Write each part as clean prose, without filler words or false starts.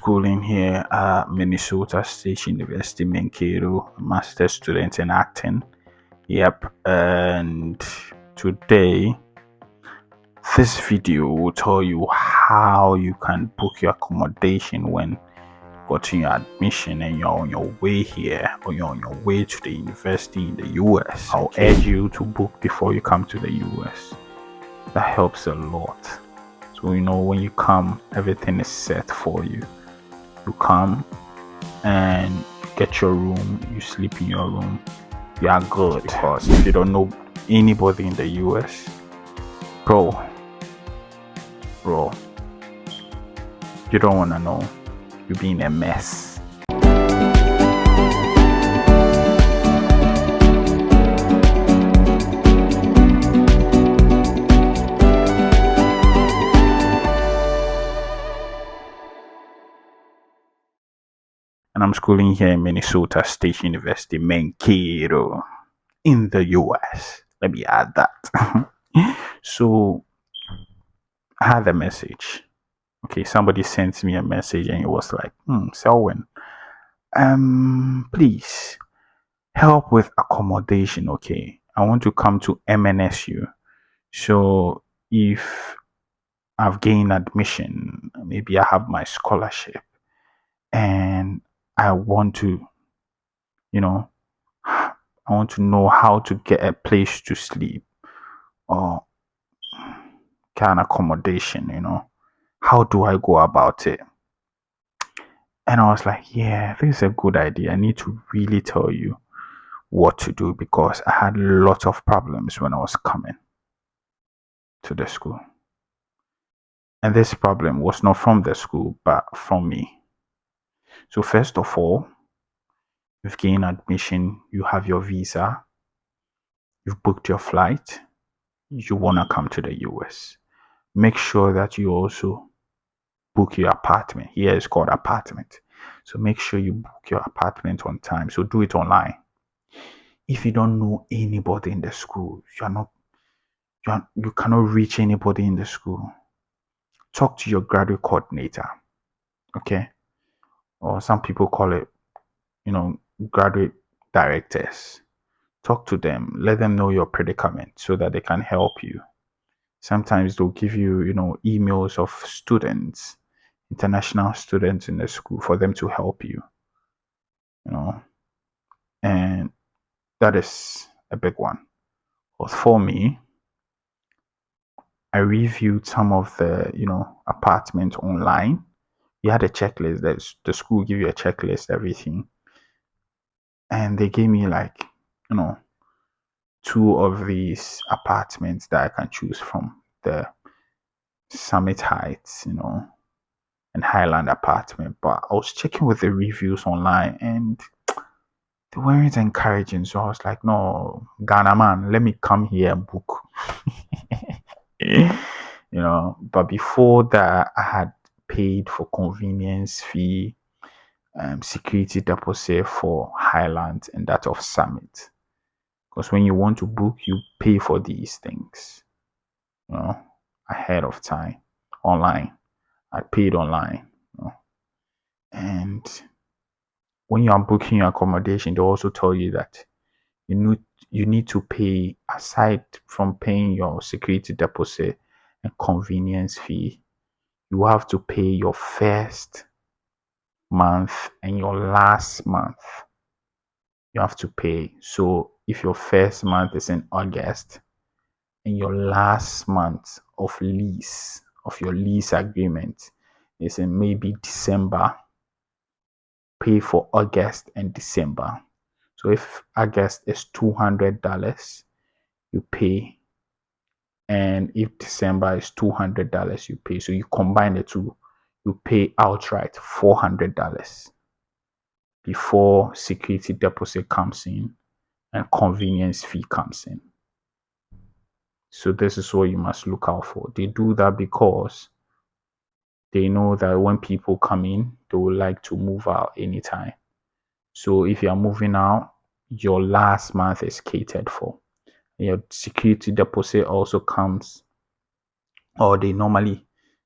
schooling here at Minnesota State University, Mankato, master's student in acting. Yep, and today this video will tell you how you can book your accommodation when getting your admission and you're on your way here or you're on your way to the university in the US. I'll urge you to book before you come to the US. That helps a lot. So when you come, everything is set for you. You come and get your room, you sleep in your room, you are good. Because if you don't know anybody in the US, bro, you don't want to know. You'll be in a mess. And I'm schooling here in Minnesota State University, Mankato, in the US. Let me add that. So I had a message. Okay, somebody sent me a message and it was like, Selwyn, please help with accommodation. Okay, I want to come to MNSU. So if I've gained admission, maybe I have my scholarship, and I want to, I want to know how to get a place to sleep or get an accommodation, how do I go about it? And I was like, yeah, this is a good idea. I need to really tell you what to do because I had lots of problems when I was coming to the school. And this problem was not from the school, but from me. So first of all, you've gained admission, you have your visa, you've booked your flight, you want to come to the US. Make sure that you also book your apartment. Here it's called apartment. So make sure you book your apartment on time. So do it online. If you don't know anybody in the school, you cannot reach anybody in the school, talk to your graduate coordinator. Okay? Or some people call it, graduate directors. Talk to them, let them know your predicament so that they can help you. Sometimes they'll give you, emails of students, international students in the school for them to help you, and that is a big one. But for me, I reviewed some of the, apartments online. You had a checklist. The school give you a checklist, everything. And they gave me like, 2 of these apartments that I can choose from. The Summit Heights, and Highland apartment. But I was checking with the reviews online and they weren't encouraging. So I was like, no, Ghana man, let me come here and book. But before that, I had paid for convenience fee, security deposit for Highland and that of Summit. Because when you want to book, you pay for these things, ahead of time, online. I paid online, and when you are booking your accommodation, they also tell you that you need to pay, aside from paying your security deposit and convenience fee, you have to pay your first month and your last month. You have to pay. So if your first month is in August and your last month of your lease agreement is in maybe December, pay for August and December. So if August is $200, you pay, and if December is $200, you pay. So you combine the two, you pay outright $400 before security deposit comes in and convenience fee comes in. So this is what you must look out for. They do that because they know that when people come in, they would like to move out anytime. So if you are moving out, your last month is catered for. Your security deposit also comes, or they normally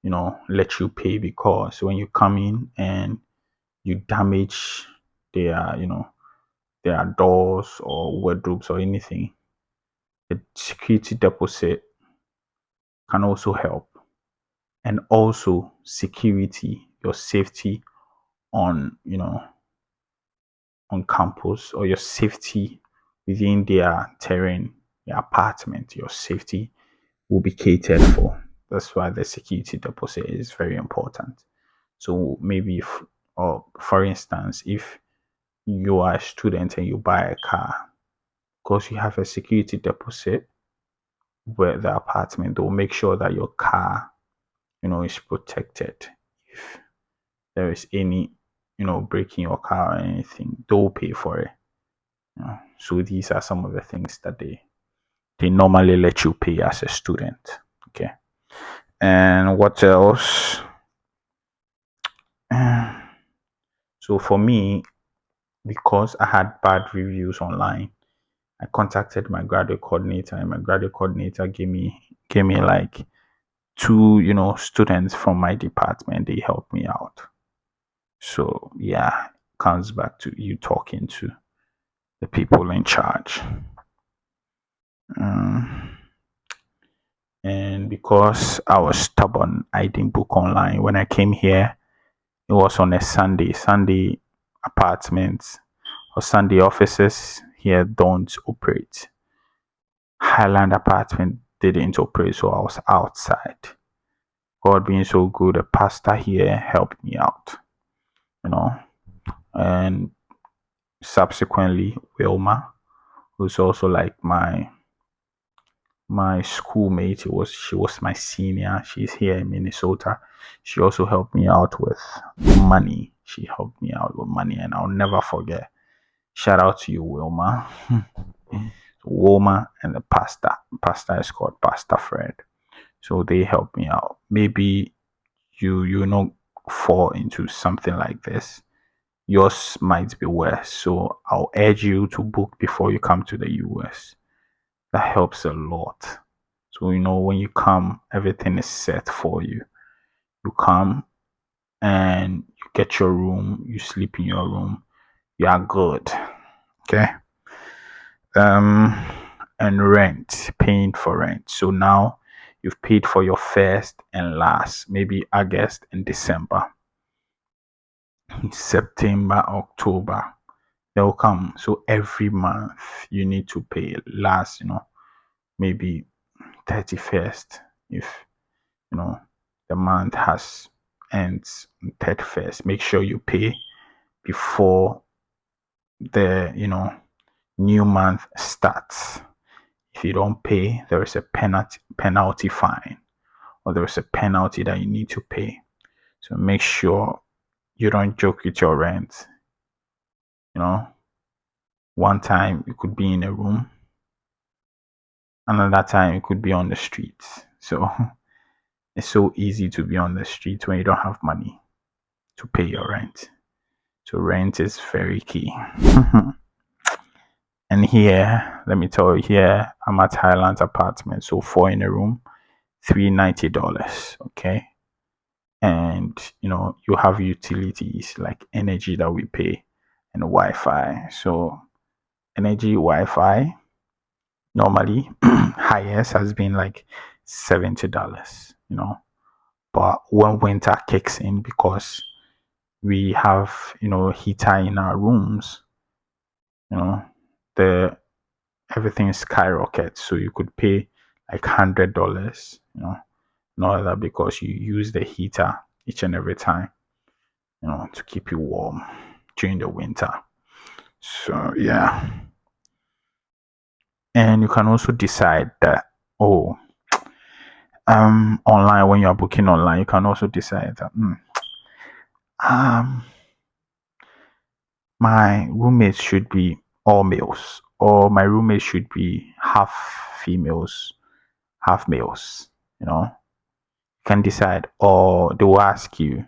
let you pay, because when you come in and you damage their, their doors or wardrobes or anything, the security deposit can also help. And also security, your safety on, on campus, or your safety within their terrain, your apartment, your safety will be catered for. That's why the security deposit is very important. So maybe if, or for instance, if you are a student and you buy a car, because you have a security deposit with the apartment, they'll make sure that your car, is protected. If there is any, breaking your car or anything, they'll pay for it. So these are some of the things that they normally let you pay as a student. Okay. And what else? So for me, because I had bad reviews online, I contacted my graduate coordinator, and my graduate coordinator gave me like two, students from my department. They helped me out. So yeah, comes back to you talking to the people in charge. Um, and because I was stubborn, I didn't book online. When I came here, it was on a Sunday. Sunday apartments or Sunday offices here don't operate. Highland apartment didn't operate, so I was outside. God being so good, a pastor here helped me out, you know. And subsequently, Wilma, who's also like my schoolmate. She was my senior. She's here in Minnesota. She also helped me out with money. She helped me out with money, and I'll never forget. Shout out to you, Wilma. Wilma and the pastor. Pastor is called Pastor Fred. So they helped me out. Maybe you know fall into something like this. Yours might be worse. So I'll urge you to book before you come to the US. That helps a lot. So when you come, everything is set for you. You come and you get your room, you sleep in your room, you are good. Okay. Um and rent, paying for rent. So now you've paid for your first and last, maybe August and December. September, October, they'll come. So every month you need to pay last, maybe 31st, if the month has ends 31st. Make sure you pay before the new month starts. If you don't pay, there is a penalty fine, or there is a penalty that you need to pay. So make sure you don't joke with your rent. One time you could be in a room, another time you could be on the streets. So it's so easy to be on the street when you don't have money to pay your rent. So rent is very key. And here, let me tell you, here I'm at Highlands apartment. So 4 in a room, $390. Okay. And you have utilities like energy that we pay and Wi-Fi. So energy, Wi-Fi, normally highest has been like $70, But when winter kicks in, because we have heater in our rooms, the everything skyrockets. So you could pay like $100, not that, because you use the heater each and every time, to keep you warm during the winter. So yeah. And you can also decide that, online, when you are booking online, you can also decide that um my roommates should be all males, or my roommates should be half females, half males. You can decide, or they will ask you,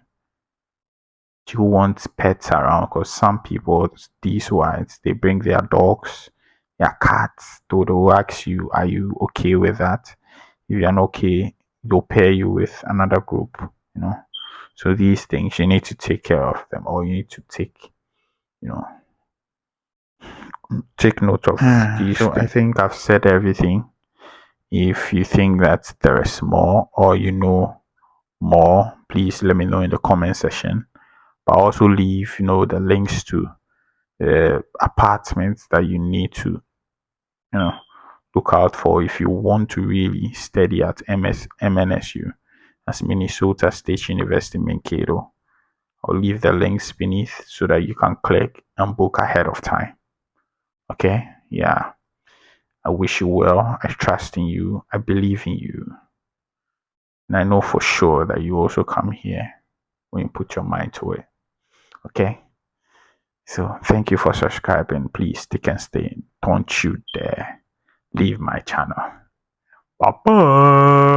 do you want pets around? Because some people, these ones, they bring their dogs, their cats. So they will ask you, are you okay with that? If you're not okay, they'll pair you with another group, you know. So these things you need to take care of them, or you need to you know, take note of these. So I think I've said everything. If you think that there is more or you know more, please let me know in the comment section. But also leave, the links to apartments that you need to, look out for if you want to really study at MNSU, as Minnesota State University Mankato. I'll leave the links beneath so that you can click and book ahead of time. Okay? Yeah. I wish you well. I trust in you. I believe in you. And I know for sure that you also come here when you put your mind to it. Okay? So thank you for subscribing. Please stick and stay. Don't you dare leave my channel. Bye bye.